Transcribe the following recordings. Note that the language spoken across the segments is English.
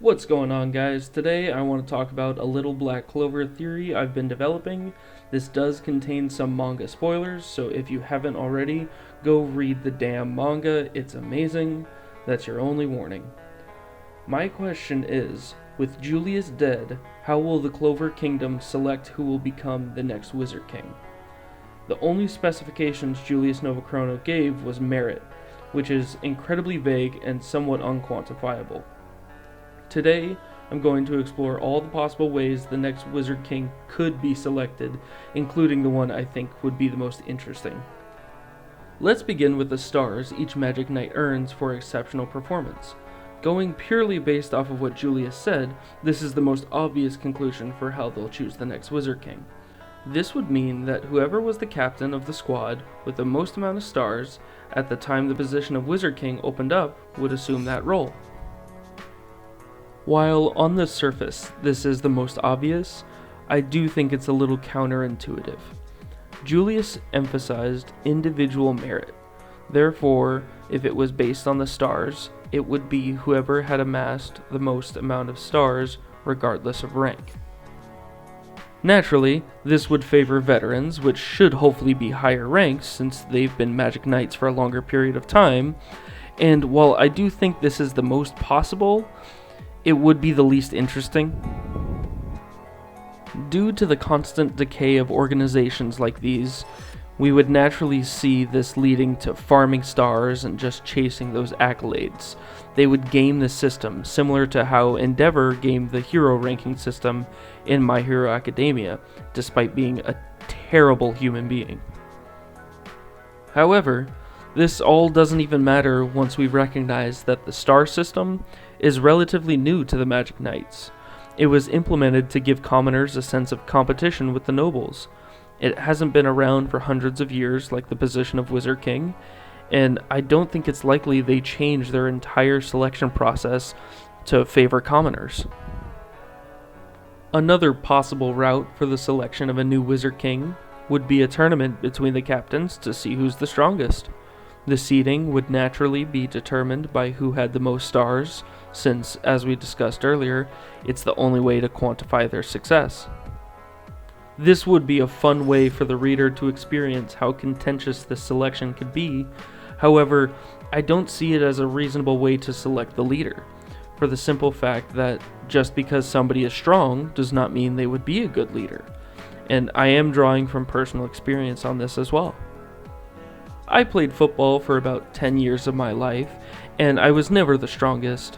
What's going on, guys? Today I want to talk about a little black clover theory I've been developing. This does contain some manga spoilers, so if you haven't already, go read the damn manga. It's amazing. That's your only warning. My question is, with Julius dead, how will the Clover Kingdom select who will become the next Wizard King? The only specifications Julius Novachrono gave was merit, which is incredibly vague and somewhat unquantifiable. Today, I'm going to explore all the possible ways the next Wizard King could be selected, including the one I think would be the most interesting. Let's begin with the stars each Magic Knight earns for exceptional performance. Going purely based off of what Julius said, this is the most obvious conclusion for how they'll choose the next Wizard King. This would mean that whoever was the captain of the squad with the most amount of stars at the time the position of Wizard King opened up would assume that role. While on the surface this is the most obvious, I do think it's a little counterintuitive. Julius emphasized individual merit. Therefore, if it was based on the stars, it would be whoever had amassed the most amount of stars regardless of rank. Naturally, this would favor veterans, which should hopefully be higher ranks since they've been Magic Knights for a longer period of time, and while I do think this is the most possible, it would be the least interesting. Due to the constant decay of organizations like these, we would naturally see this leading to farming stars and just chasing those accolades. They would game the system, similar to how Endeavor gamed the hero ranking system in My Hero Academia, despite being a terrible human being. However, this all doesn't even matter once we recognize that the star system is relatively new to the Magic Knights. It was implemented to give commoners a sense of competition with the nobles. It hasn't been around for hundreds of years like the position of Wizard King, and I don't think it's likely they change their entire selection process to favor commoners. Another possible route for the selection of a new Wizard King would be a tournament between the captains to see who's the strongest. The seeding would naturally be determined by who had the most stars, since, as we discussed earlier, it's the only way to quantify their success. This would be a fun way for the reader to experience how contentious this selection could be. However, I don't see it as a reasonable way to select the leader, for the simple fact that just because somebody is strong does not mean they would be a good leader, and I am drawing from personal experience on this as well. I played football for about 10 years of my life, and I was never the strongest,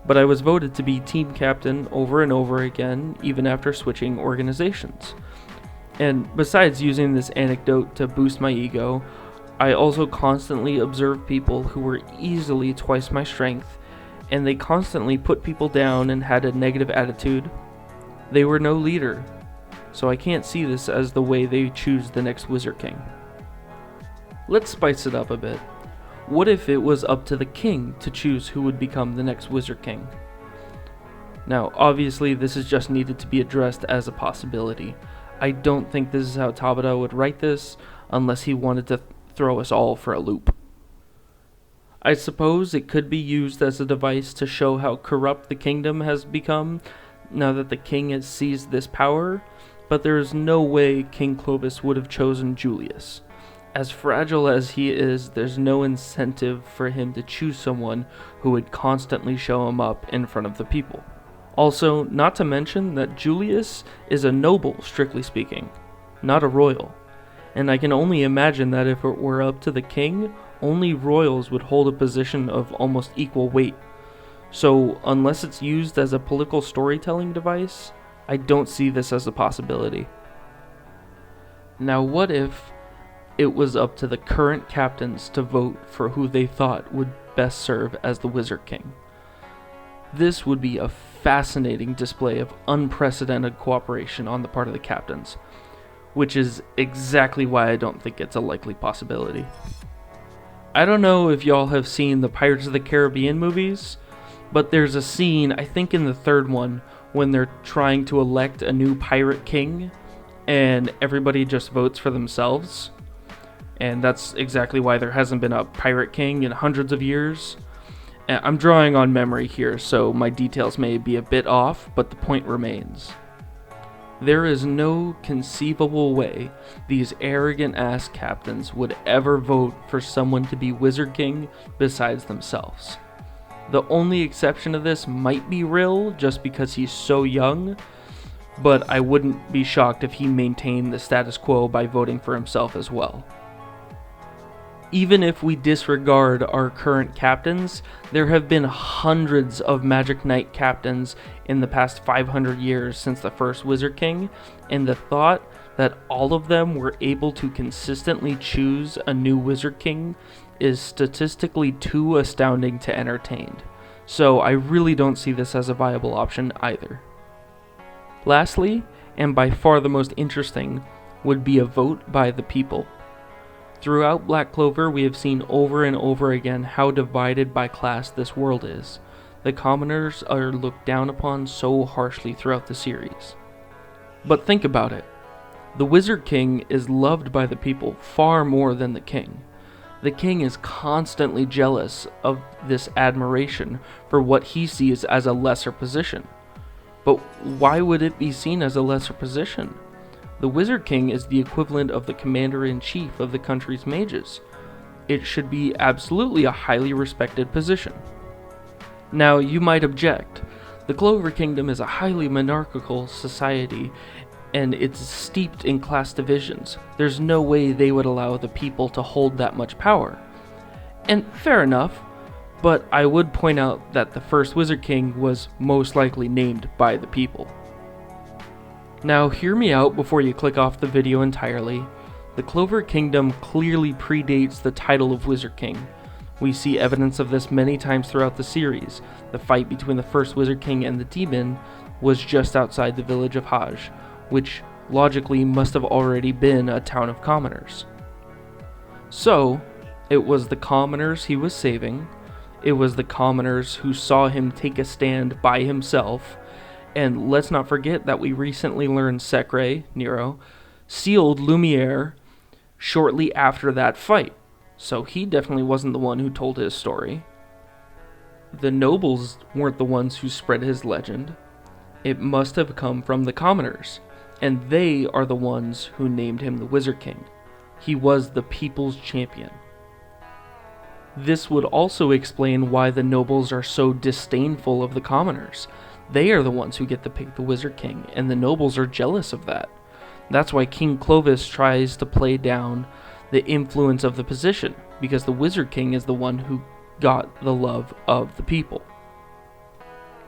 but I was voted to be team captain over and over again, even after switching organizations. And besides using this anecdote to boost my ego, I also constantly observed people who were easily twice my strength, and they constantly put people down and had a negative attitude. They were no leader, so I can't see this as the way they choose the next Wizard King. Let's spice it up a bit. What if it was up to the king to choose who would become the next Wizard King? Now, obviously, this is just needed to be addressed as a possibility. I don't think this is how Tabata would write this, unless he wanted to throw us all for a loop. I suppose it could be used as a device to show how corrupt the kingdom has become now that the king has seized this power, but there is no way King Clovis would have chosen Julius. As fragile as he is, there's no incentive for him to choose someone who would constantly show him up in front of the people. Also, not to mention that Julius is a noble, strictly speaking, not a royal. And I can only imagine that if it were up to the king, only royals would hold a position of almost equal weight. So, unless it's used as a political storytelling device, I don't see this as a possibility. Now, what if it was up to the current captains to vote for who they thought would best serve as the Wizard King? This would be a fascinating display of unprecedented cooperation on the part of the captains, which is exactly why I don't think it's a likely possibility. I don't know if y'all have seen the Pirates of the Caribbean movies, but there's a scene, I think in the third one, when they're trying to elect a new pirate king, and everybody just votes for themselves. And that's exactly why there hasn't been a pirate king in hundreds of years. I'm drawing on memory here, so my details may be a bit off, but the point remains. There is no conceivable way these arrogant-ass captains would ever vote for someone to be Wizard King besides themselves. The only exception to this might be Rill, just because he's so young, but I wouldn't be shocked if he maintained the status quo by voting for himself as well. Even if we disregard our current captains, there have been hundreds of Magic Knight captains in the past 500 years since the first Wizard King, and the thought that all of them were able to consistently choose a new Wizard King is statistically too astounding to entertain. So I really don't see this as a viable option either. Lastly, and by far the most interesting, would be a vote by the people. Throughout Black Clover, we have seen over and over again how divided by class this world is. The commoners are looked down upon so harshly throughout the series. But think about it. The Wizard King is loved by the people far more than the king. The king is constantly jealous of this admiration for what he sees as a lesser position. But why would it be seen as a lesser position? The Wizard King is the equivalent of the commander-in-chief of the country's mages. It should be absolutely a highly respected position. Now, you might object. The Clover Kingdom is a highly monarchical society, and it's steeped in class divisions. There's no way they would allow the people to hold that much power. And fair enough, but I would point out that the first Wizard King was most likely named by the people. Now, hear me out before you click off the video entirely. The Clover Kingdom clearly predates the title of Wizard King. We see evidence of this many times throughout the series. The fight between the first Wizard King and the demon was just outside the village of Hajj, which logically must have already been a town of commoners. So, it was the commoners he was saving, it was the commoners who saw him take a stand by himself, and let's not forget that we recently learned Secre, Nero, sealed Lumiere shortly after that fight, so he definitely wasn't the one who told his story. The nobles weren't the ones who spread his legend. It must have come from the commoners, and they are the ones who named him the Wizard King. He was the people's champion. This would also explain why the nobles are so disdainful of the commoners. They are the ones who get to pick the Wizard King, and the nobles are jealous of that. That's why King Clovis tries to play down the influence of the position, because the Wizard King is the one who got the love of the people.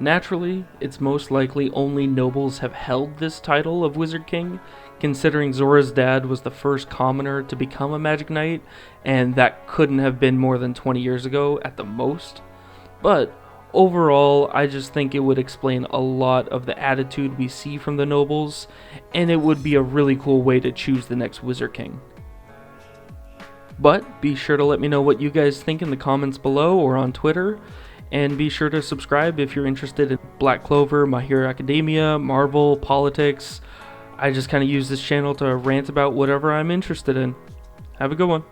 Naturally, it's most likely only nobles have held this title of Wizard King, considering Zora's dad was the first commoner to become a Magic Knight, and that couldn't have been more than 20 years ago at the most. But overall, I just think it would explain a lot of the attitude we see from the nobles, and it would be a really cool way to choose the next Wizard King. But be sure to let me know what you guys think in the comments below or on Twitter, and be sure to subscribe if you're interested in Black Clover, My Hero Academia, Marvel, politics. I just kind of use this channel to rant about whatever I'm interested in. Have a good one.